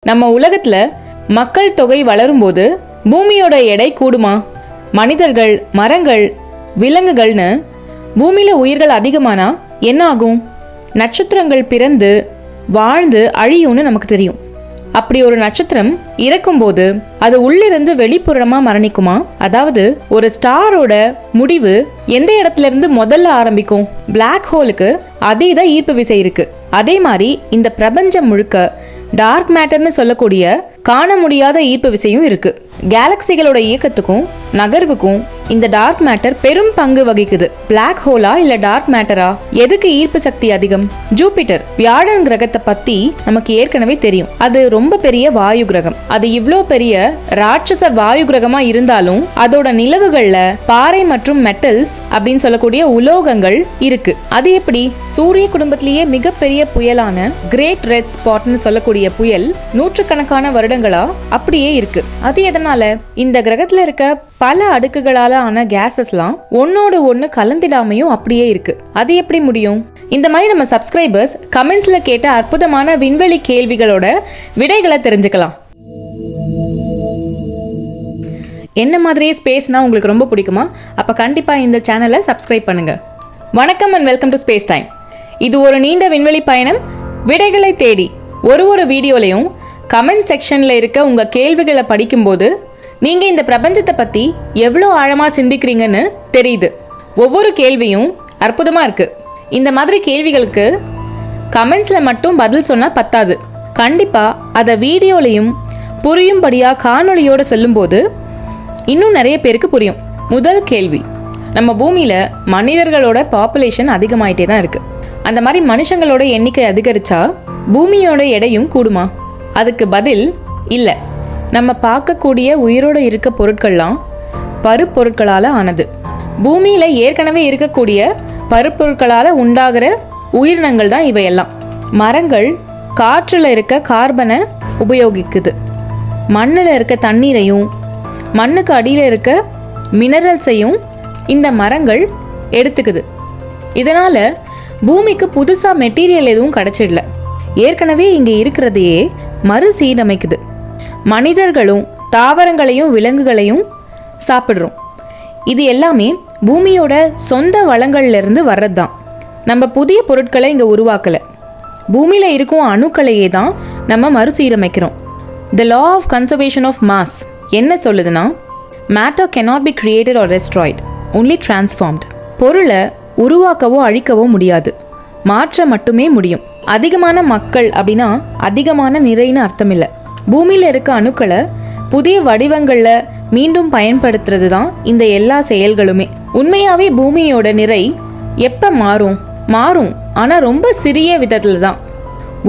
நம்ம உலகத்துல மக்கள் தொகை வளரும்போது பூமியோட எடை கூடுமா? மனிதர்கள், மரங்கள், விலங்குகள்னு பூமியில உயிர்கள் அதிகமானா என்ன ஆகும்? நட்சத்திரங்கள் பிறந்து வாழ்ந்து அழியும்னு நமக்கு தெரியும். அப்படி ஒரு நட்சத்திரம் இறக்கும்போது அது உள்ளிருந்து வெளிப்புறமா மரணிக்குமா? அதாவது ஒரு ஸ்டாரோட முடிவு எந்த இடத்துல இருந்து முதல்ல ஆரம்பிக்கும்? பிளாக் ஹோலுக்கு அதீத ஈர்ப்பு விசை இருக்கு. அதே மாதிரி இந்த பிரபஞ்சம் முழுக்க டார்க் மேட்டர்னு சொல்லக்கூடிய காண முடியாத ஈர்ப்பு விசையும் இருக்கு. கேலக்சிகளோட இயக்கத்துக்கும் நகர்வுக்கும் இந்த டார்க் மேட்டர் பெரும் பங்கு வகிக்குது. பிளாக் ஹோலா இல்ல டார்க் மேட்டரா? எதுக்கு ஈர்ப்பு சக்தி அதிகம்? ஜூபிட்டர், வியாழன் கிரகத்தை பத்தி நமக்கு ஏற்கனவே தெரியும். அது ரொம்ப பெரிய வாயு கிரகம். அது இவ்ளோ பெரிய ராட்சச வாயு கிரகமா இருந்தாலும் அதோட நிலவுகள்ல பாறை மற்றும் மெட்டல்ஸ் அப்படின்னு சொல்லக்கூடிய உலோகங்கள் இருக்கு. அது எப்படி? சூரிய குடும்பத்திலேயே மிகப்பெரிய புயலான கிரேட் ரெட் ஸ்பாட்னு சொல்லக்கூடிய புயல் நூற்றுக்கணக்கான வருடங்களா அப்படியே இருக்கு. அது எதனால? இந்த கிரகத்துல இருக்க பல அடுக்குகளால ஆன கேசஸ்லாம் ஒன்னோடு ஒன்னு கலந்திடாமையும் அப்படியே இருக்கு. அது எப்படி முடியும்? இந்த மாதிரி நம்ம சப்ஸ்கிரைபர்ஸ் கமெண்ட்ஸ்ல கேட்ட அற்புதமான விண்வெளி கேள்விகளோட விடைகளை தெரிஞ்சுக்கலாம். என்ன மாதிரியே ஸ்பேஸ்னா உங்களுக்கு ரொம்ப பிடிக்குமா? அப்ப கண்டிப்பா இந்த சேனலை சப்ஸ்கிரைப் பண்ணுங்க. வணக்கம் and welcome to space time. இது ஒரு நீண்ட விண்வெளி பயணம். விடைகளை தேடி ஒரு வீடியோலையும் கமெண்ட் செக்ஷன்ல இருக்க உங்க கேள்விகளை படிக்கும்போது நீங்க இந்த பிரபஞ்சத்தை பத்தி எவ்வளோ ஆழமா சிந்திக்கிறீங்கன்னு தெரியுது. ஒவ்வொரு கேள்வியும் அற்புதமா இருக்கு. இந்த மாதிரி கேள்விகளுக்கு கமெண்ட்ஸ்ல மட்டும் பதில் சொன்னா பத்தாது. கண்டிப்பா அதை வீடியோலையும் புரியும்படியா காணொலியோட சொல்லும்போது இன்னும் நிறைய பேருக்கு புரியும். முதல் கேள்வி, நம்ம பூமியில மனிதர்களோட பாப்புலேஷன் அதிகமாயிட்டே தான் இருக்கு. அந்த மாதிரி மனுஷங்களோட எண்ணிக்கை அதிகரிச்சா பூமியோட எடையும் கூடுமா? அதுக்கு பதில் இல்லை. நம்ம பார்க்கக்கூடிய உயிரோட இருக்க பொருட்கள்லாம் பருப்பொருட்களால் ஆனது. பூமியில் ஏற்கனவே இருக்கக்கூடிய பருப்பொருட்களால் உண்டாகிற உயிரினங்கள் தான் இவையெல்லாம். மரங்கள் காற்றில் இருக்க கார்பனை உபயோகிக்குது. மண்ணில் இருக்க தண்ணீரையும் மண்ணுக்கு அடியில் இருக்க மினரல்ஸையும் இந்த மரங்கள் எடுத்துக்குது. இதனால் பூமிக்கு புதுசாக மெட்டீரியல் எதுவும் கிடைச்சிடல. ஏற்கனவே இங்கே இருக்கிறதையே மறுசீரமைக்குது. மனிதர்களும் தாவரங்களையும் விலங்குகளையும் சாப்பிட்றோம். இது எல்லாமே பூமியோட சொந்த வளங்கள்ல இருந்து வர்றது தான். நம்ம புதிய பொருட்களை இங்கே உருவாக்கலை. பூமியில் இருக்கும் அணுக்களையே தான் நம்ம மறுசீரமைக்கிறோம். The law of conservation of mass என்ன சொல்லுதுன்னா, matter cannot be created or destroyed, only transformed. பொருளை உருவாக்கவோ அழிக்கவோ முடியாது, மாற்ற மட்டுமே முடியும். அதிகமான மக்கள் அப்படின்னா அதிகமான நிறைன்னு அர்த்தம் இல்லை. பூமியில் இருக்க அணுக்களை புதிய வடிவங்களில் மீண்டும் பயன்படுத்துறது தான் இந்த எல்லா செயல்களுமே. உண்மையாகவே பூமியோட நிறை எப்போ மாறும், ஆனால் ரொம்ப சிறிய விதத்தில் தான்.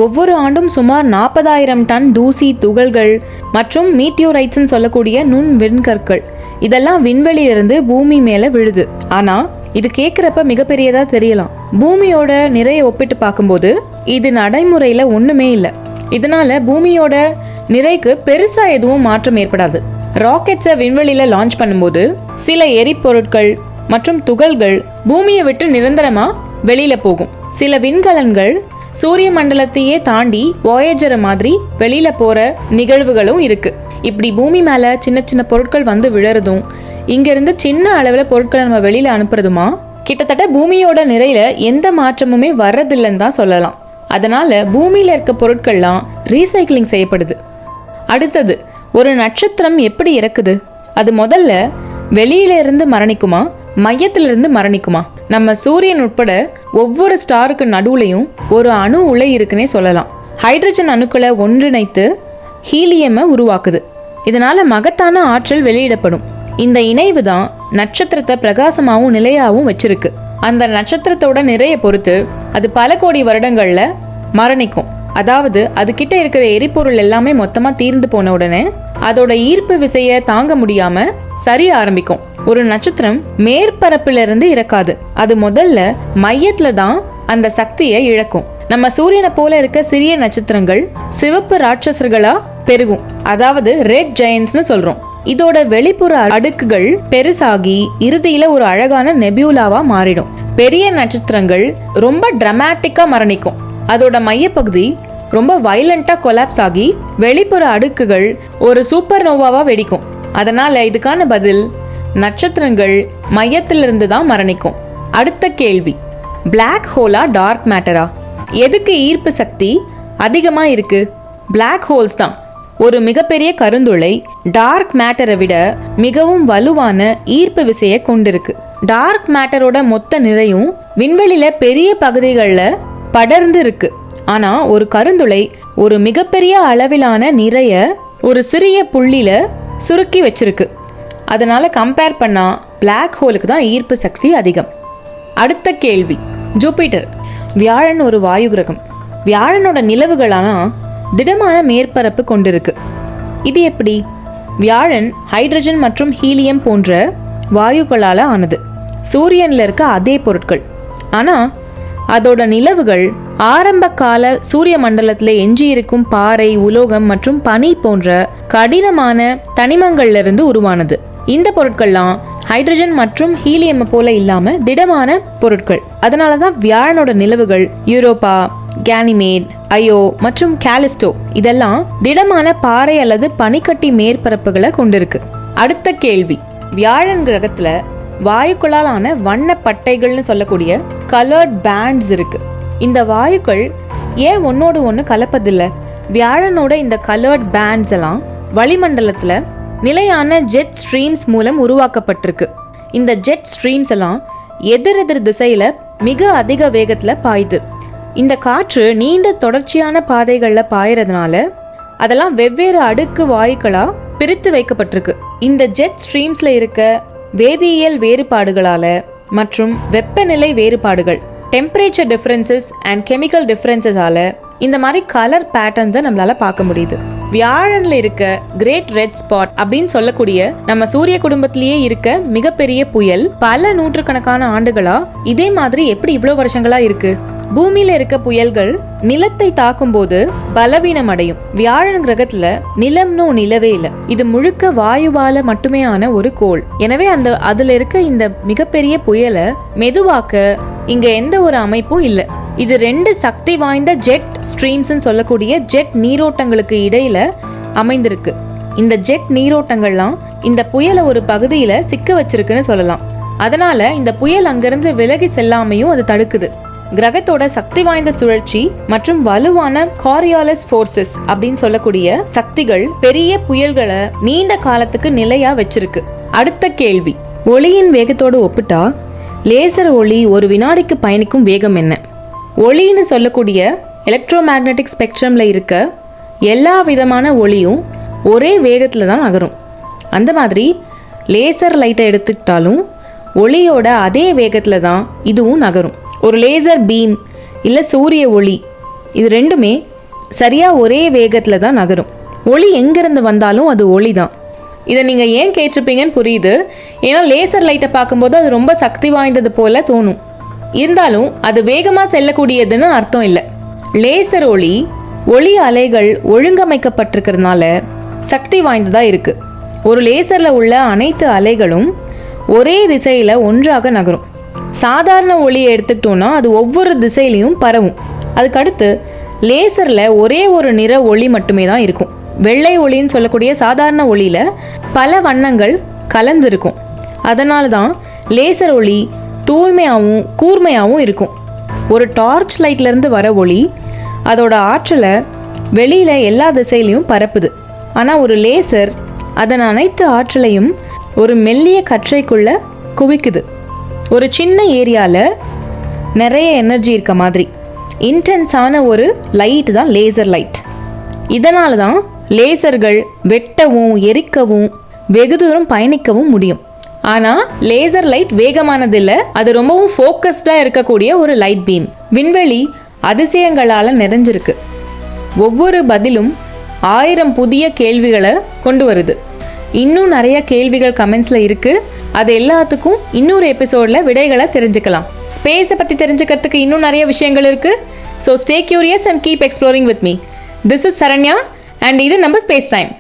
ஒவ்வொரு ஆண்டும் சுமார் 40,000 டன் தூசி, துகள்கள் மற்றும் மீட்டியோரைட்ஸ்ன்னு சொல்லக்கூடிய நுண் விண்கற்கள் இதெல்லாம் விண்வெளியிலிருந்து பூமி மேலே விழுது. ஆனால் இது கேட்குறப்ப மிகப்பெரியதாக தெரியலாம். பூமியோட நிறைய ஒப்பிட்டு பார்க்கும்போது இது நடைமுறையில் ஒன்றுமே இல்லை. இதனால பூமியோட நிறைக்கு பெருசா எதுவும் மாற்றம் ஏற்படாது. ராக்கெட்ஸை விண்வெளியில லான்ச் பண்ணும்போது சில எரிபொருட்கள் மற்றும் துகள்கள் பூமியை விட்டு நிரந்தரமா வெளியில போகும். சில விண்கலன்கள் சூரிய மண்டலத்தையே தாண்டி வாயேஜர் மாதிரி வெளியில போற நிகழ்வுகளும் இருக்கு. இப்படி பூமி மேல சின்ன சின்ன பொருட்கள் வந்து விழறதும் இங்கிருந்து சின்ன அளவில் பொருட்களை நம்ம வெளியில அனுப்புறதுமா கிட்டத்தட்ட பூமியோட நிறையில எந்த மாற்றமுமே வர்றதில்லைன்னு தான் சொல்லலாம். அதனால பூமியில இருக்க பொருட்கள்லாம் ரீசைக்கிளிங் செய்யப்படுது. அடுத்தது, ஒரு நட்சத்திரம் எப்படி இறக்குது? அது முதல்ல வெளியில இருந்து மரணிக்குமா, மையத்திலிருந்து மரணிக்குமா? நம்ம சூரியன் உட்பட ஒவ்வொரு ஸ்டாருக்கு நடுவுலையும் ஒரு அணு உலை இருக்குன்னே சொல்லலாம். ஹைட்ரஜன் அணுக்களை ஒன்றிணைத்து ஹீலியமை உருவாக்குது. இதனால மகத்தான ஆற்றல் வெளியிடப்படும். இந்த இணைவு தான் நட்சத்திரத்தை பிரகாசமாகவும் நிலையாகவும் வச்சிருக்கு. அந்த நட்சத்திரத்தோட நிறைய பொறுத்து அது பல கோடி வருடங்கள்ல மரணிக்கும். அதாவது அது கிட்ட இருக்கிற எரிபொருள் எல்லாமே மொத்தமா தீர்ந்து போன உடனே அதோட ஈர்ப்பு விசையை தாங்க முடியாம சரிய ஆரம்பிக்கும். ஒரு நட்சத்திரம் மேற்பரப்பிலிருந்து இறக்காது. அது முதல்ல மையத்துல தான் அந்த சக்தியை இழக்கும். நம்ம சூரியனை போல இருக்க சிறிய நட்சத்திரங்கள் சிவப்பு ராட்சசர்களா பெருகும். அதாவது ரெட் ஜெயன்ட்ஸ்னு சொல்றோம். இதோட வெளிப்புற அடுக்குகள் பெருசாகி இறுதியில ஒரு அழகான நெபியூலாவா மாறிடும். பெரிய நட்சத்திரங்கள் ரொம்ப டிராமாட்டிக்கா மரணிக்கும். அதோட மையப்பகுதி ரொம்ப வைலண்ட்டாக கொலாப்ஸ் ஆகி வெளிப்புற அடுக்குகள் ஒரு சூப்பர் நோவாவாக வெடிக்கும். அதனால் இதுக்கான பதில் நட்சத்திரங்கள் மையத்திலிருந்து தான் மரணிக்கும். அடுத்த கேள்வி, பிளாக் ஹோலா டார்க் மேட்டரா? எதுக்கு ஈர்ப்பு சக்தி அதிகமாக இருக்கு? பிளாக் ஹோல்ஸ் தான். ஒரு மிகப்பெரிய கருந்துளை டார்க் மேட்டரை விட மிகவும் வலுவான ஈர்ப்பு விசையை கொண்டிருக்கு. டார்க் மேட்டரோட மொத்த நிறையும் விண்வெளியில பெரிய பகுதிகளில் படர்ந்து இருக்கு. ஆனா ஒரு கருந்துளை ஒரு மிகப்பெரிய அளவிலான நிறைய ஒரு சிறிய புள்ளியில சுருக்கி வச்சிருக்கு. அதனால கம்பேர் பண்ணா பிளாக் ஹோலுக்கு தான் ஈர்ப்பு சக்தி அதிகம். அடுத்த கேள்வி, ஜூபிட்டர். வியாழன் ஒரு வாயு கிரகம். வியாழனோட நிலவுகளான திடமான மேற்பரப்பு கொண்டிருக்கு. இது எப்படி? வியாழன் ஹைட்ரஜன் மற்றும் ஹீலியம் போன்ற வாயுக்களால் ஆனது. சூரியனில் இருக்க அதே பொருட்கள். ஆனால் அதோட நிலவுகள் ஆரம்ப கால சூரிய மண்டலத்தில் எஞ்சியிருக்கும் பாறை, உலோகம் மற்றும் பனி போன்ற கடினமான தனிமங்கள்ல இருந்து உருவானது. இந்த பொருட்கள்லாம் ஹைட்ரஜன் மற்றும் ஹீலியம் போல இல்லாம திடமான பொருட்கள். அதனால தான் வியாழனோட நிலவுகள் யூரோப்பா, கேனிமேட், ஐயோ மற்றும் காலிஸ்டோ இதெல்லாம் திடமான பாறை அல்லது பனிக்கட்டி மேற்பரப்புகளை கொண்டிருக்கு. அடுத்த கேள்வி, வியாழன் கிரகத்துல வாயுக்களாலான வண்ண பட்டைகள்னு சொல்லக்கூடிய கலர்ட் பேண்ட்ஸ் இருக்கு. இந்த வாயுக்கள் ஏன் ஒன்னோடு ஒன்று கலப்பதில்லை? வியாழனோட இந்த கலர்ட் பேண்ட்ஸ் எல்லாம் வளிமண்டலத்துல நிலையான ஜெட் ஸ்ட்ரீம்ஸ் மூலம் உருவாக்கப்பட்டிருக்கு. இந்த ஜெட் ஸ்ட்ரீம்ஸ் எல்லாம் எதிரெதிர் திசையில மிக அதிக வேகத்துல பாயுது. இந்த காற்று நீண்ட தொடர்ச்சியான பாதைகள்ல பாயறதுனால அதெல்லாம் வெவ்வேறு அடுக்கு வாயுக்களா பிரித்து வைக்கப்பட்டிருக்கு. இந்த ஜெட் ஸ்ட்ரீம்ஸ்ல இருக்க வேதியியல் வேறுபாடுகளால மற்றும் வெப்பநிலை வேறுபாடுகள், டெம்பரேச்சர் டிஃபரன்சஸ் அண்ட் கெமிக்கல் டிஃபரன்சஸால இந்த மாதிரி கலர் பேட்டர்ன்ஸை நம்மளால பார்க்க முடியுது. வியாழன்ல இருக்க கிரேட் ரெட் ஸ்பாட் அப்படின்னு சொல்லக்கூடிய நம்ம சூரிய குடும்பத்திலேயே இருக்க மிகப்பெரிய புயல் பல நூற்றுக்கணக்கான ஆண்டுகளா இதே மாதிரி எப்படி இவ்வளவு வருஷங்களா இருக்கு? பூமியில இருக்க புயல்கள் நிலத்தை தாக்கும் போது பலவீனம் அடையும். வியாழன் கிரகத்துல நிலம்னு நிலவே இல்லை. இது முழுக்க வாயுவால மட்டுமே ஆன ஒரு கோள். எனவே அதுல இருக்க இந்த மிகப்பெரிய புயலை மெதுவாக்க இங்க எந்த ஒரு அமைப்பும் இல்லை. இது 2 சக்தி வாய்ந்த ஜெட் ஸ்ட்ரீம்ஸ் சொல்லக்கூடிய ஜெட் நீரோட்டங்களுக்கு இடையில அமைந்திருக்கு. இந்த ஜெட் நீரோட்டங்கள்லாம் இந்த புயலை ஒரு பகுதியில சிக்க வச்சிருக்குன்னு சொல்லலாம். அதனால இந்த புயல் அங்கிருந்து விலகி செல்லாமையும் அது தடுக்குது. கிரகத்தோட சக்தி வாய்ந்த சுழற்சி மற்றும் வலுவான காரியாலிஸ் ஃபோர்சஸ் அப்படின்னு சொல்லக்கூடிய சக்திகள் பெரிய புயல்களை நீண்ட காலத்துக்கு நிலையா வச்சிருக்கு. அடுத்த கேள்வி, ஒளியின் வேகத்தோடு ஒப்பிட்டா லேசர் ஒளி ஒரு வினாடிக்கு பயணிக்கும் வேகம் என்ன? ஒளின்னு சொல்லக்கூடிய எலக்ட்ரோ மேக்னெட்டிக் ஸ்பெக்ட்ரம்ல இருக்க எல்லா விதமான ஒளியும் ஒரே வேகத்துல தான் நகரும். அந்த மாதிரி லேசர் லைட்டை எடுத்துக்கிட்டாலும் ஒளியோட அதே வேகத்துல தான் இதுவும் நகரும். ஒரு லேசர் பீம் இல்லை சூரிய ஒளி இது ரெண்டுமே சரியாக ஒரே வேகத்தில் தான் நகரும். ஒளி எங்கேருந்து வந்தாலும் அது ஒளி தான். இதை நீங்கள் ஏன் கேட்டிருப்பீங்கன்னு புரியுது. ஏன்னா லேசர் லைட்டை பார்க்கும்போது அது ரொம்ப சக்தி வாய்ந்தது போல தோணும். இருந்தாலும் அது வேகமாக செல்லக்கூடியதுன்னு அர்த்தம் இல்லை. லேசர் ஒளி அலைகள் ஒழுங்கமைக்கப்பட்டிருக்கிறதுனால சக்தி வாய்ந்ததாக இருக்குது. ஒரு லேசரில் உள்ள அனைத்து அலைகளும் ஒரே திசையில் ஒன்றாக நகரும். சாதாரண ஒளியை எடுத்துக்கிட்டோன்னா அது ஒவ்வொரு திசையிலையும் பரவும். அதுக்கடுத்து லேசரில் ஒரே ஒரு நிற ஒளி மட்டுமே தான் இருக்கும். வெள்ளை ஒளின்னு சொல்லக்கூடிய சாதாரண ஒளியில் பல வண்ணங்கள் கலந்துருக்கும். அதனால தான் லேசர் ஒளி தூய்மையாகவும் கூர்மையாகவும் இருக்கும். ஒரு டார்ச் லைட்லேருந்து வர ஒளி அதோட ஆற்றலை வெளியில் எல்லா திசையிலையும் பரப்புது. ஆனால் ஒரு லேசர் அதன் அனைத்து ஆற்றலையும் ஒரு மெல்லிய கற்றைக்குள்ளே குவிக்குது. ஒரு சின்ன ஏரியாவில் நிறைய எனர்ஜி இருக்க மாதிரி இன்டென்ஸான ஒரு லைட் தான் லேசர் லைட். இதனால தான் லேசர்கள் வெட்டவும் எரிக்கவும் வெகு தூரம் பயணிக்கவும் முடியும். ஆனால் லேசர் லைட் வேகமானதில்லை, அது ரொம்பவும் ஃபோக்கஸ்டாக இருக்கக்கூடிய ஒரு லைட் பீம். விண்வெளி அதிசயங்களால் நிறைஞ்சிருக்கு. ஒவ்வொரு பதிலும் 1000 புதிய கேள்விகளை கொண்டு வருது. இன்னும் நிறைய கேள்விகள் கமெண்ட்ஸில் இருக்குது. அது எல்லாத்துக்கும் இன்னொரு எபிசோடில் விடைகளை தெரிஞ்சுக்கலாம். ஸ்பேஸை பற்றி தெரிஞ்சுக்கிறதுக்கு இன்னும் நிறைய விஷயங்கள் இருக்குது. So stay curious and keep exploring with me. This is Saranya and இது நம்ம ஸ்பேஸ் டைம்.